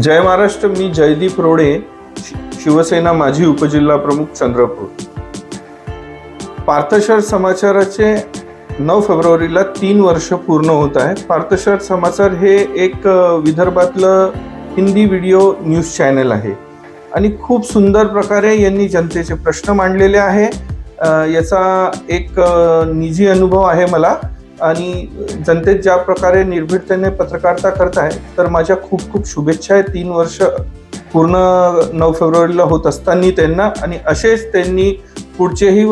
जय महाराष्ट्र. मी जयदीप रोडे, शिवसेना माजी उपजिल्हा प्रमुख चंद्रपूर. पार्थशहर समाचाराचे 9 फेब्रुवारीला 3 वर्ष पूर्ण होत आहे. पार्थशहर समाचार हे एक विदर्भातलं हिंदी व्हिडिओ न्यूज चॅनल आहे आणि खूप सुंदर प्रकारे यांनी जनतेचे प्रश्न मांडलेले आहे. याचा एक निजी अनुभव आहे मला आणि जनतेत ज्या प्रकारे निर्भीडतेने पत्रकारिता करताय तर माझ्या खूप खूप शुभेच्छा आहेत. 3 वर्ष पूर्ण 9 फेब्रुवारीला होत असताना त्यांना आणि असेच त्यांनी पुढचेही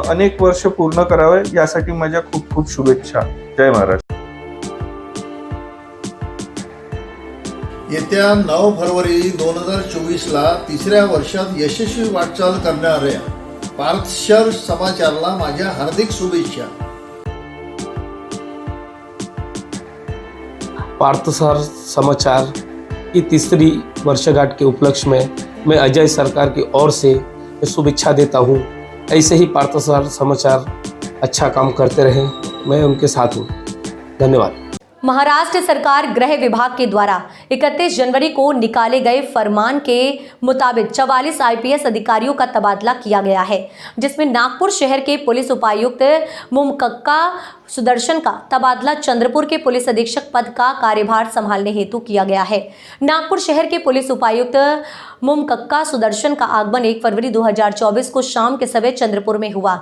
अनेक वर्ष पूर्ण करावे यासाठी माझ्या खूप खूप शुभेच्छा. जय महाराष्ट्र. येत्या 9 फेब्रुवारी 2024ला 3ऱ्या वर्षात यशस्वी वाटचाल करणाऱ्या पार्थशहर समाचारला माझ्या हार्दिक शुभेच्छा. पार्थशहर समाचार की 3री वर्षगांठ के उपलक्ष्य में मैं अजय सरकार की ओर से शुभेच्छा देता हूं. ऐसे ही पार्थशहर समाचार अच्छा काम करते रहे, मैं उनके साथ हूं. धन्यवाद. महाराष्ट्र सरकार गृह विभाग के द्वारा 31 जनवरी को निकाले गए फरमान के मुताबिक 44 IPS अधिकारियों का तबादला किया गया है, जिसमें नागपुर शहर के पुलिस उपायुक्त मुमक्का सुदर्शन का तबादला चंद्रपुर के पुलिस अधीक्षक पद का कार्यभार संभालने हेतु किया गया है. नागपुर शहर के पुलिस उपायुक्त मुमक्का सुदर्शन का आगमन 1 फरवरी 2024 को शाम के समय चंद्रपुर में हुआ.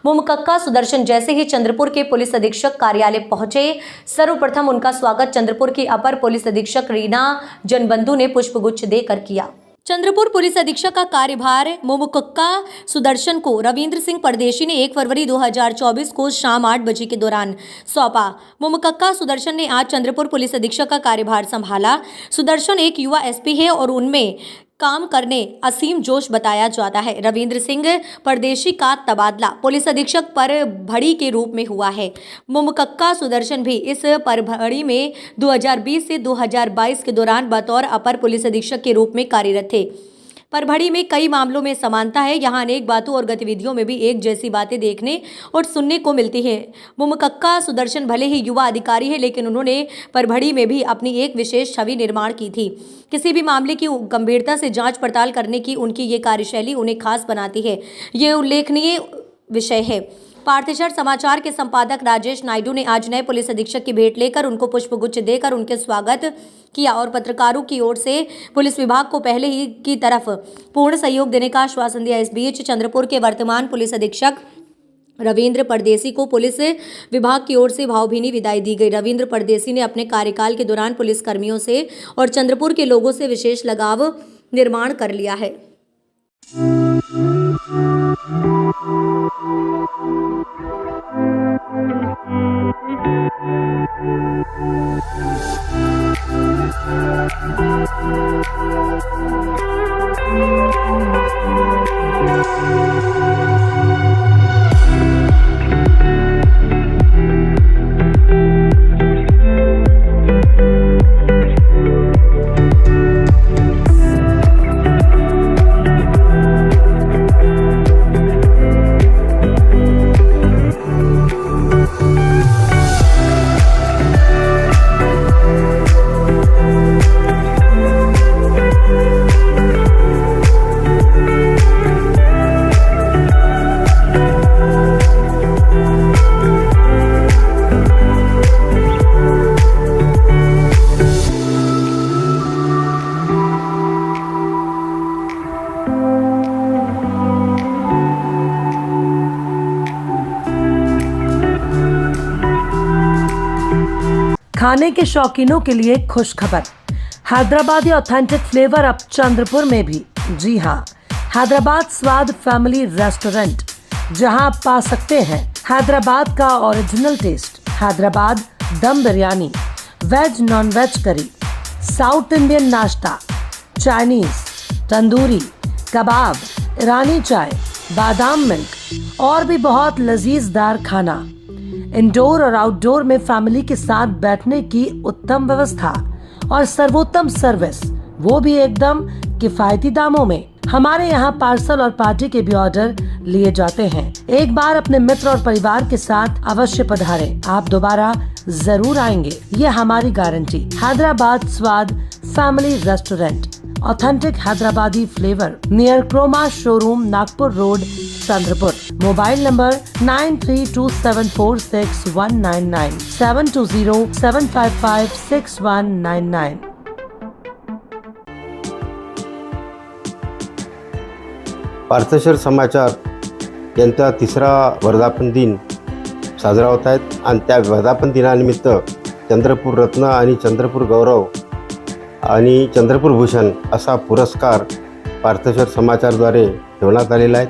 मुमक्का सुदर्शन जैसे ही चंद्रपुर के पुलिस अधीक्षक कार्यालय पहुंचे, सर्वप्रथम उनका स्वागत चंद्रपुर की अपर पुलिस अधीक्षक रीना जनबंधु ने पुष्पगुच्छ देकर किया. चंद्रपुर पुलिस अधीक्षक का कार्यभार मुमक्का सुदर्शन को रविंद्र सिंह परदेशी ने 1 फरवरी 2024 को शाम 8 बजे के दौरान सौंपा. मुमक्का सुदर्शन ने आज चंद्रपुर पुलिस अधीक्षक का कार्यभार संभाला. सुदर्शन एक युवा SP है और उनमें काम करने असीम जोश बताया जाता है. रविंद्र सिंह परदेशी का तबादला पुलिस अधीक्षक परभड़ी के रूप में हुआ है. मुमक्का सुदर्शन भी इस परभड़ी में 2020 से 2022 के दौरान बतौर अपर पुलिस अधीक्षक के रूप में कार्यरत थे. परभड़ी में कई मामलों में समानता है. यहाँ अनेक बातों और गतिविधियों में भी एक जैसी बातें देखने और सुनने को मिलती हैं. मुमक्का सुदर्शन भले ही युवा अधिकारी है, लेकिन उन्होंने परभड़ी में भी अपनी एक विशेष छवि निर्माण की थी. किसी भी मामले की गंभीरता से जांच पड़ताल करने की उनकी ये कार्यशैली उन्हें खास बनाती है. ये उल्लेखनीय विषय है. पार्थशहर समाचार के संपादक राजेश नायडू ने आज नए पुलिस अधीक्षक की भेंट लेकर उनको पुष्पगुच्छ देकर उनके स्वागत किया और पत्रकारों की ओर से पुलिस विभाग को पहले ही की तरफ पूर्ण सहयोग देने का आश्वासन दिया. इस बीच चंद्रपुर के वर्तमान पुलिस अधीक्षक रविंद्र परदेसी को पुलिस विभाग की ओर से भावभीनी विदाई दी गई. रविंद्र परदेसी ने अपने कार्यकाल के दौरान पुलिस कर्मियों से और चंद्रपुर के लोगों से विशेष लगाव निर्माण कर लिया है. खाने के शौकीनों के लिए खुश खबर. हैदराबादी ऑथेंटिक फ्लेवर अब चंद्रपुर में भी. जी हाँ, हैदराबाद स्वाद फैमिली रेस्टोरेंट, जहां आप पा सकते हैं हैदराबाद का original taste. Hyderabad dum biryani, veg non veg curry, south Indian नाश्ता, चाइनीज, तंदूरी, कबाब, ईरानी चाय, बादाम मिल्क और भी बहुत लजीजदार खाना. इंडोर और आउटडोर में फैमिली के साथ बैठने की उत्तम व्यवस्था और सर्वोत्तम सर्विस, वो भी एकदम किफायती दामों में. हमारे यहाँ पार्सल और पार्टी के भी ऑर्डर लिए जाते हैं. एक बार अपने मित्र और परिवार के साथ अवश्य पधारें. आप दोबारा जरूर आएंगे, ये हमारी गारंटी. हैदराबाद स्वाद Family Restaurant, authentic Hyderabadi flavor near Croma Showroom, Nagpur Road, Chandrapur. Mobile number 9327461199 720-755-6199. पार्थशर समाचार यांचा तिसरा वर्धापन दिन साजरा होत आहेत आणि त्या वर्धापन दिनानिमित्त चंद्रपूर रत्न आणि चंद्रपूर गौरव आणि चंद्रपूर भूषण असा पुरस्कार पार्थशर समाचारद्वारे ठेवण्यात आलेला आहे.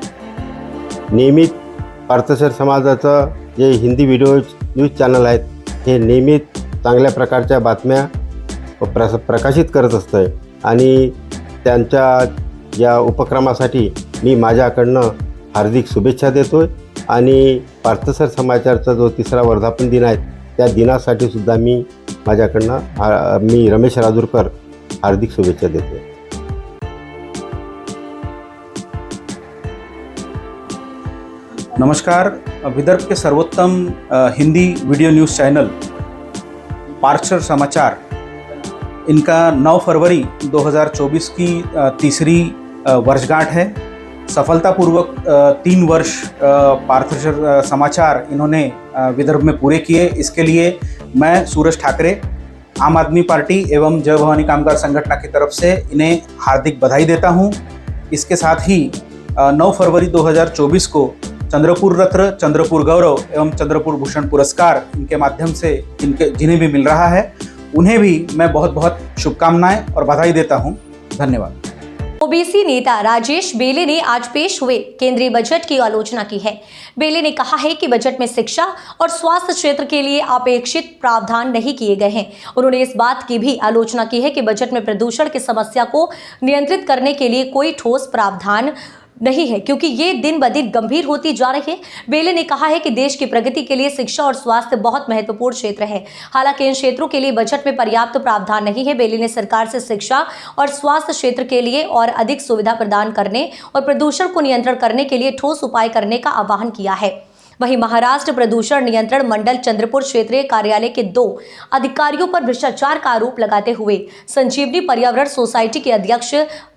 नियमित पार्थशर समाजाचं जे हिंदी व्हिडिओ न्यूज चॅनल आहेत हे नियमित चांगल्या प्रकारच्या बातम्या प्रकाशित करत असतं आणि त्यांच्या या उपक्रमासाठी मी माझ्याकडनं हार्दिक शुभेच्छा देतो आहे आणि पार्थशर समाचारचा जो तिसरा वर्धापन दिन आहे त्या दिनासाठी सुद्धा मी माझ्याकडनं मी रमेश राजूरकर हार्दिक शुभेच्छा देतो. नमस्कार. विदर्भ के सर्वोत्तम हिंदी वीडियो न्यूज़ चैनल पार्थशर समाचार, इनका 9 फरवरी 2024 की तीसरी वर्षगांठ है. सफलतापूर्वक 3 वर्ष पार्थशर समाचार इन्होंने विदर्भ में पूरे किए. इसके लिए मैं सूरज ठाकरे, आम आदमी पार्टी एवं जय भवानी कामगार संगठन की तरफ से इन्हें हार्दिक बधाई देता हूं. इसके साथ ही 9 फरवरी 2024 को चंद्रपूर रत्न, चंद्रपूर गौरव एवं चंद्रपूर भूषण पुरस्कार इनके माध्यम से जिन्हें भी मिल रहा है उन्हें भी मैं बहुत बहुत शुभकामनाएं और बधाई देता हूं. धन्यवाद. ओबीसी नेता राजेश बेले ने आज पेश हुए केंद्रीय बजट की आलोचना की है. बेले ने कहा है कि बजट में शिक्षा और स्वास्थ्य क्षेत्र के लिए अपेक्षित प्रावधान नहीं किए गए हैं. उन्होंने इस बात की भी आलोचना की है कि बजट में प्रदूषण की समस्या को नियंत्रित करने के लिए कोई ठोस प्रावधान नहीं है, क्योंकि ये दिन ब दिन गंभीर होती जा रही है. बेले ने कहा है कि देश की प्रगति के लिए शिक्षा और स्वास्थ्य बहुत महत्वपूर्ण क्षेत्र है. हालांकि इन क्षेत्रों के लिए बजट में पर्याप्त प्रावधान नहीं है. बेले ने सरकार से शिक्षा और स्वास्थ्य क्षेत्र के लिए और अधिक सुविधा प्रदान करने और प्रदूषण को नियंत्रण करने के लिए ठोस उपाय करने का आह्वान किया है. वहीं महाराष्ट्र प्रदूषण नियंत्रण मंडल चंद्रपुर क्षेत्रीय कार्यालय के 2 अधिकारियों पर भ्रष्टाचार का आरोप लगाते हुए संजीवनी पर्यावरण सोसाइटी के अध्यक्ष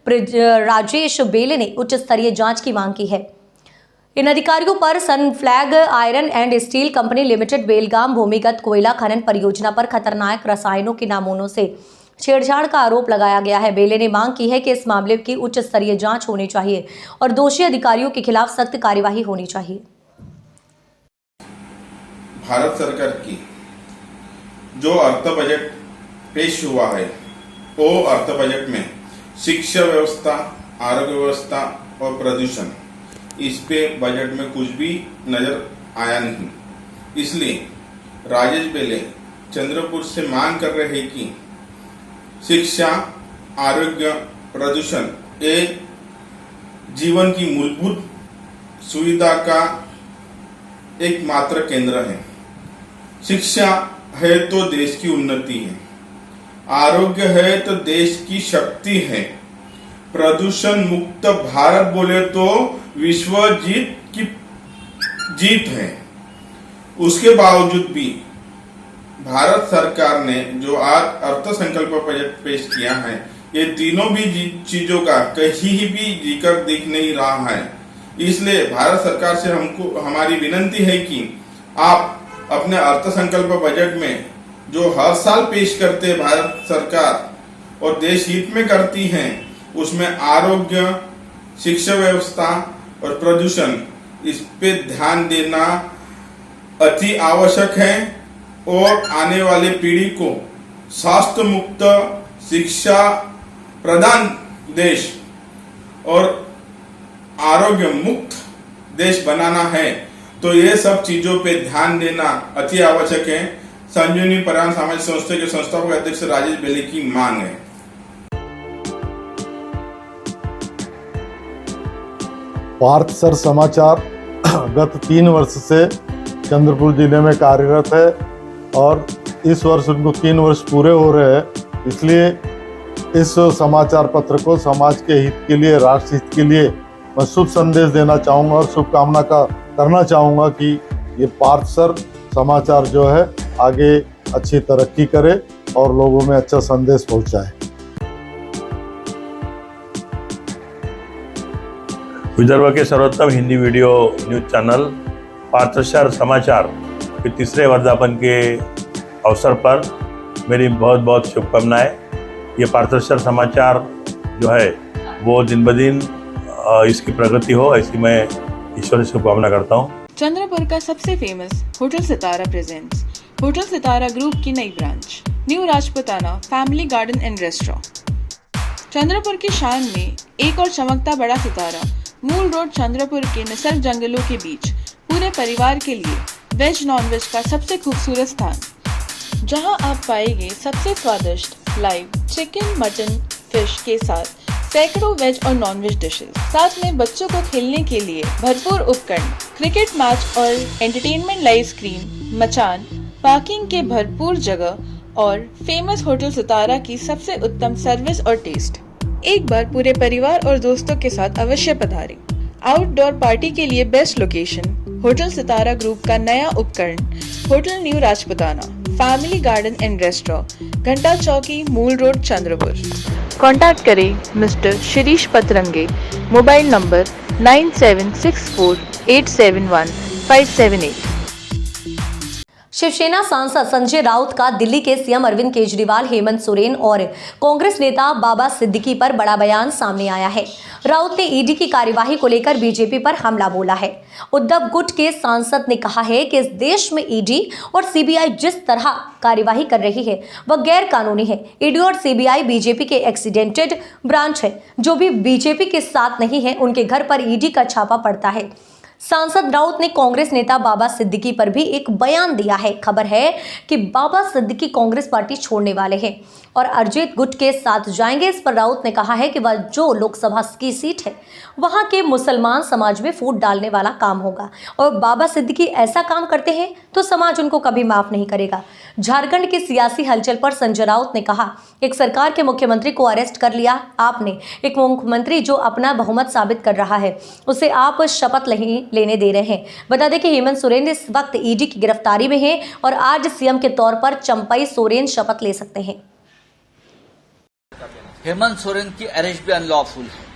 राजेश बेले ने उच्च स्तरीय जांच की मांग की है. इन अधिकारियों पर Sunflag iron and steel company limited Belgam भूमिगत कोयला खनन परियोजना पर खतरनाक रसायनों के नमूनों से छेड़छाड़ का आरोप लगाया गया है. बेले ने मांग की है कि इस मामले की उच्च स्तरीय जांच होनी चाहिए और दोषी अधिकारियों के खिलाफ सख्त कार्यवाही होनी चाहिए. भारत सरकार की जो अर्थ बजट पेश हुआ है वो अर्थ बजट में शिक्षा व्यवस्था, आरोग्य व्यवस्था और प्रदूषण इस पे बजट में कुछ भी नजर आया नहीं. इसलिए राजेश बेले चंद्रपुर से मांग कर रहे हैं कि शिक्षा, आरोग्य, प्रदूषण ये जीवन की मूलभूत सुविधा का एकमात्र केंद्र है. शिक्षा है तो देश की उन्नति है, आरोग्य है तो देश की शक्ति है, प्रदूषण मुक्त भारत बोले तो विश्व जीत है. उसके बावजूद भी भारत सरकार ने जो आज अर्थसंकल्प बजट पेश किया है ये तीनों भी चीजों का कहीं भी जिक्र दिख नहीं रहा है. इसलिए भारत सरकार से हमारी विनती है कि आप अपने अर्थसंकल्प बजट में जो हर साल पेश करते भारत सरकार और देश हित में करती हैं उसमें आरोग्य, शिक्षा व्यवस्था और प्रदूषण इस पे ध्यान देना अति आवश्यक है और आने वाली पीढ़ी को स्वास्थ्य मुक्त, शिक्षा प्रदान देश और आरोग्य मुक्त देश बनाना है तो ये सब चीजों पे ध्यान देना अति आवश्यक है. संजीवनी पर्यावरण सामाजिक संस्था के संस्थापक अध्यक्ष राजेश बेले की मांग है. पार्थशर समाचार गत 3 वर्ष से चंद्रपुर जिले में कार्यरत है और इस वर्ष उनको 3 वर्ष पूरे हो रहे हैं. इसलिए इस समाचार पत्र को समाज के हित के लिए, राष्ट्र हित के लिए मैं शुभ संदेश देना चाहूँगा और शुभकामना करना चाहूँगा कि ये पार्थशर समाचार जो है आगे अच्छी तरक्की करे और लोगों में अच्छा संदेश पहुँचाए. विदर्भ के सर्वोत्तम हिंदी वीडियो न्यूज़ चैनल पार्थशर समाचार के तीसरे वर्धापन के अवसर पर मेरी बहुत बहुत शुभकामनाएं। ये पार्थशर समाचार जो है वो दिन ब दिन इसकी प्रगति हो, ऐसी मैं ईश्वर से शुभकामना करता हूँ। चंद्रपुर का सबसे फेमस होटल सितारा प्रेजेंट्स होटल सितारा ग्रुप की नई branch new Rajputana family garden and restaurant. Chandrapur की शान में एक और चमकता बड़ा सितारा मूल रोड चंद्रपुर के निसर्ग जंगलों के बीच पूरे परिवार के लिए वेज नॉन वेज का सबसे खूबसूरत स्थान, जहां आप पाएंगे सबसे स्वादिष्ट लाइव चिकन मटन फिश के साथ सैकड़ों वेज और नॉन वेज डिशेज, साथ में बच्चों को खेलने के लिए भरपूर उपकरण, क्रिकेट मैच और एंटरटेनमेंट लाइव स्क्रीन, मचान, पार्किंग के भरपूर जगह और फेमस होटल सितारा की सबसे उत्तम सर्विस और टेस्ट। एक बार पूरे परिवार और दोस्तों के साथ अवश्य पधारें। आउटडोर पार्टी के लिए best location hotel Sitara group का नया उपकरण hotel new Rajputana family garden and restaurant, Ghanta Chowki, Mul road, Chandrapur. Contact करें mister Shirish Patrange, mobile number 9764871578। Shivsena सांसद संजय राउत का दिल्ली के सीएम अरविंद केजरीवाल, हेमंत सोरेन और कांग्रेस नेता बाबा सिद्दीकी पर बड़ा बयान सामने आया है। राउत ने ईडी की कार्यवाही को लेकर बीजेपी पर हमला बोला है। उद्धव गुट के सांसद ने कहा है कि इस देश में ईडी और सीबीआई जिस तरह कार्यवाही कर रही है वह गैर कानूनी है। ईडी और सीबीआई बीजेपी के एक्सीडेंटेड ब्रांच है। जो भी बीजेपी के साथ नहीं है उनके घर पर ईडी का छापा पड़ता है। सांसद राउत ने कांग्रेस नेता बाबा सिद्दीकी पर भी एक बयान दिया है। खबर है कि बाबा सिद्दीकी कांग्रेस पार्टी छोड़ने वाले हैं और अरिजीत गुट के साथ जाएंगे। इस पर राउत ने कहा है कि वह जो लोकसभा की सीट है वहां के मुसलमान समाज में फूट डालने वाला काम होगा और बाबा सिद्दीकी ऐसा काम करते हैं तो समाज उनको कभी माफ नहीं करेगा। झारखंड की सियासी हलचल पर संजय राउत ने कहा, एक सरकार के मुख्यमंत्री को अरेस्ट कर लिया आपने। एक मुख्यमंत्री जो अपना बहुमत साबित कर रहा है उसे आप शपथ नहीं लेने दे रहे हैं। बता दें कि हेमंत सोरेन इस वक्त ईडी की गिरफ्तारी में हैं और आज सीएम के तौर पर चंपई सोरेन शपथ ले सकते हैं। हेमंत सोरेन की अरेस्ट भी अनलॉफुल है।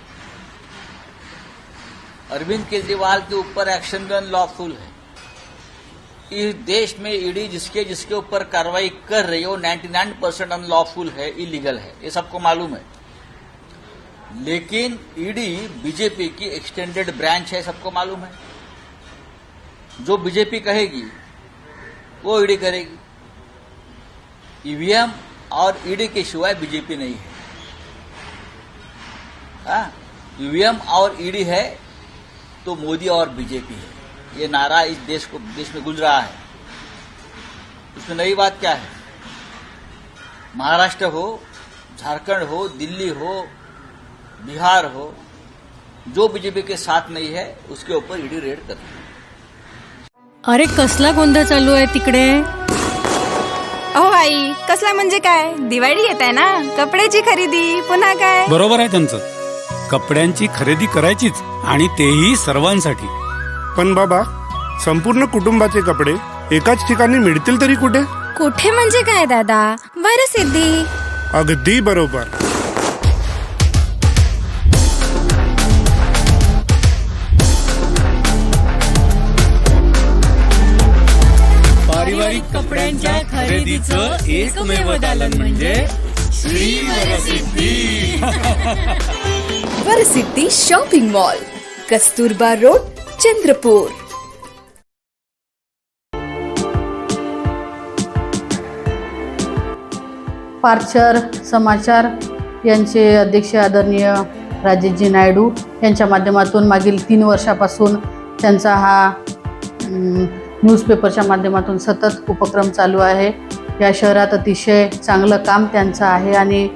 अरविंद केजरीवाल के ऊपर एक्शन भी अनलॉफुल है। इस देश में ईडी जिसके ऊपर कार्रवाई कर रही है वो 99% अनलॉफुल है, इलीगल है, ये सबको मालूम है। लेकिन ईडी बीजेपी की एक्सटेंडेड ब्रांच है, सबको मालूम है। जो बीजेपी कहेगी वो ईडी करेगी। ईवीएम और ईडी के सिवाय बीजेपी नहीं है। ईवीएम और ईडी है तो मोदी और बीजेपी है, ये नारा इस देश में गूंज रहा है। उसमें नई बात क्या है? महाराष्ट्र हो, झारखंड हो, दिल्ली हो, बिहार हो, जो बीजेपी के साथ नहीं है उसके ऊपर ईडी रेड कर रही है। अरे कसला गोंधळ चालू आहे तिकडे? अहो आई, कसला म्हणजे काय? दिवाळी येत आहे ना, कपड्याची खरेदी, पुन्हा काय? बरोबर आहे त्यांचं, कपड्यांची खरेदी करायचीच आणि तेही सर्वांसाठी। पण बाबा, संपूर्ण कुटुंबाचे कपडे एकाच ठिकाणी मिळतील तरी कुठे? कुठे म्हणजे काय दादा? वरसिद्धी। अगदी बरोबर। पारिवारिक कपड्यांच्या खरेदीचं एकमेव दालन म्हणजे Shri Varsiddhi. Varsiddhi shopping mall, Kasturba road, Chandrapur. पार्थशर समाचार यांचे अध्यक्ष आदरणीय राजेशजी नायडू यांच्या माध्यमातून मागील 3 वर्षापासून त्यांचा हा न्यूजपेपरच्या माध्यमातून सतत उपक्रम चालू आहे। या शहरात अतिशय चांगलं काम त्यांचं आहे आणि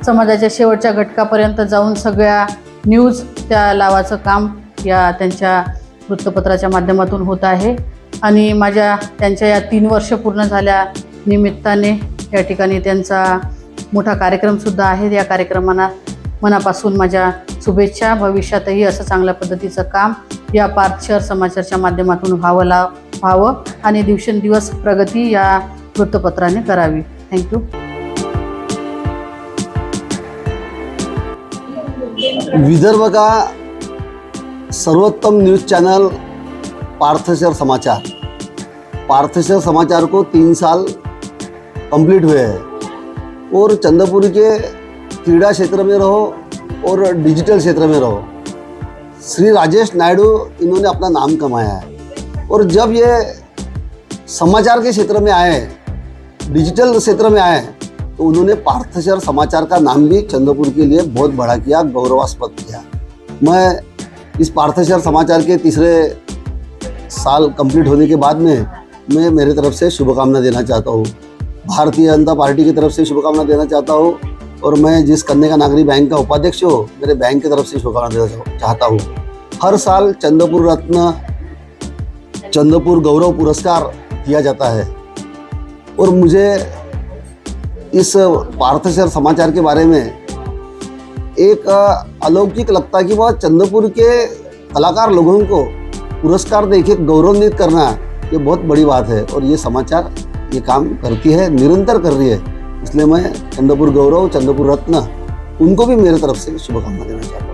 समाजाच्या शेवटच्या घटकापर्यंत जाऊन सगळ्या न्यूज त्या लावाचं काम या त्यांच्या वृत्तपत्राच्या माध्यमातून होत आहे। आणि त्यांच्या या 3 वर्ष पूर्ण झाल्या निमित्ताने या ठिकाणी त्यांचा मोठा कार्यक्रमसुद्धा आहे। या कार्यक्रमांना मनापासून माझ्या शुभेच्छा। भविष्यातही असं चांगल्या पद्धतीचं काम या पार्थशर समाचारच्या माध्यमातून व्हावं आणि दिवसेंदिवस प्रगती या वृत्तपत्राने करावी। थँक्यू। विदर्भ का सर्वोत्तम न्यूज़ चैनल पार्थशर समाचार। पार्थशर समाचार को 3 साल कंप्लीट हुए हैं और चंद्रपुर के क्रीड़ा क्षेत्र में रहो और डिजिटल क्षेत्र में रहो, श्री राजेश नायडू इन्होंने अपना नाम कमाया है। और जब ये समाचार के क्षेत्र में आए, डिजिटल क्षेत्र में आए, तो उन्होंने पार्थशर समाचार का नाम भी चंद्रपुर के लिए बहुत बड़ा किया, गौरवास्पद किया। मैं इस पार्थशर समाचार के 3रे साल कंप्लीट होने के बाद में मैं मेरे तरफ से शुभकामना देना चाहता हूँ, भारतीय जनता पार्टी की तरफ से शुभकामना देना चाहता हूँ, और मैं जिस कन्या नागरी बैंक का उपाध्यक्ष हूँ, मेरे बैंक की तरफ से शुभकामना देना चाहता हूँ। हर साल चंद्रपुर रत्न, चंद्रपुर गौरव पुरस्कार दिया जाता है और मुझे इस पार्थशर समाचार के बारे में एक अलौकिक लगता है कि वह चंद्रपुर के कलाकार लोगों को पुरस्कार देके गौरवान्वित करना ये बहुत बड़ी बात है। और ये समाचार ये काम करती है, निरंतर कर रही है, इसलिए मैं चंद्रपुर गौरव, चंद्रपुर रत्न उनको भी मेरे तरफ से शुभकामना देना चाहता हूँ।